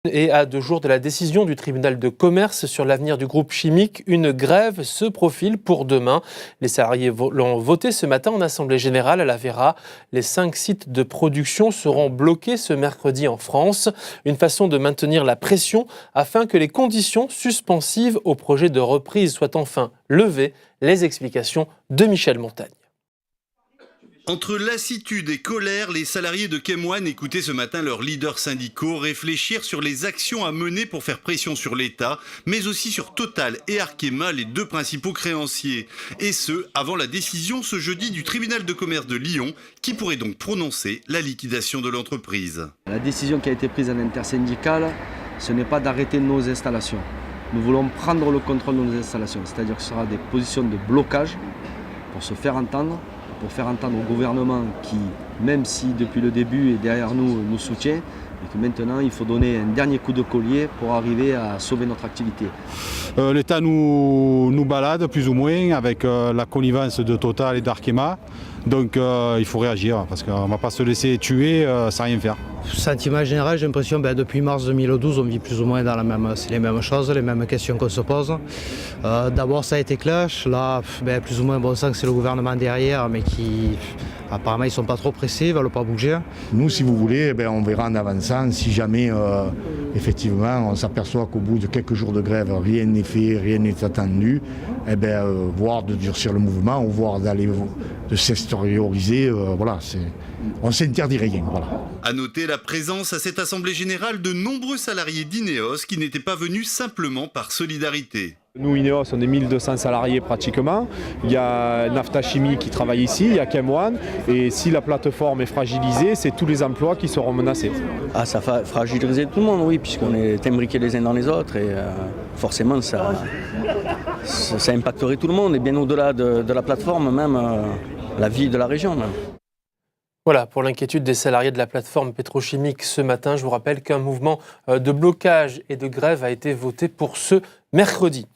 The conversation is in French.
Et à 2 jours de la décision du tribunal de commerce sur l'avenir du groupe chimique, une grève se profile pour demain. Les salariés l'ont voté ce matin en assemblée générale à la Vera. Les 5 sites de production seront bloqués ce mercredi en France. Une façon de maintenir la pression afin que les conditions suspensives au projet de reprise soient enfin levées. Les explications de Michel Montagne. Entre lassitude et colère, les salariés de Chem One écoutaient ce matin leurs leaders syndicaux réfléchir sur les actions à mener pour faire pression sur l'État, mais aussi sur Total et Arkema, les 2 principaux créanciers. Et ce, avant la décision ce jeudi du tribunal de commerce de Lyon, qui pourrait donc prononcer la liquidation de l'entreprise. La décision qui a été prise en intersyndicale, ce n'est pas d'arrêter nos installations. Nous voulons prendre le contrôle de nos installations, c'est-à-dire que ce sera des positions de blocage pour se faire entendre, pour faire entendre au gouvernement qui, même si depuis le début est derrière nous, nous soutient, et que maintenant il faut donner un dernier coup de collier pour arriver à sauver notre activité. L'État nous balade plus ou moins avec la connivence de Total et d'Arkema. Donc il faut réagir parce qu'on ne va pas se laisser tuer sans rien faire. Sentiment général, j'ai l'impression depuis mars 2012, on vit plus ou moins dans c'est les mêmes choses, les mêmes questions qu'on se pose. D'abord ça a été clash, là plus ou moins on sent que c'est le gouvernement derrière, mais qui apparemment ils ne sont pas trop pressés, ils ne veulent pas bouger. Nous, si vous voulez, on verra en avançant si jamais effectivement on s'aperçoit qu'au bout de quelques jours de grève, rien n'est fait, rien n'est attendu, voire de durcir le mouvement, ou voire d'aller de s'extérioriser, on ne s'interdit rien. Voilà. À noter la présence à cette assemblée générale de nombreux salariés d'Ineos qui n'étaient pas venus simplement par solidarité. Nous, Ineos, on est 1200 salariés pratiquement. Il y a Nafta Chimie qui travaille ici, il y a Chem One. Et si la plateforme est fragilisée, c'est tous les emplois qui seront menacés. Ah, ça va fragiliser tout le monde, oui, puisqu'on est imbriqués les uns dans les autres. Et forcément, ça impacterait tout le monde. Et bien au-delà de la plateforme, même la vie de la région. Même. Voilà, pour l'inquiétude des salariés de la plateforme pétrochimique ce matin, je vous rappelle qu'un mouvement de blocage et de grève a été voté pour ce mercredi.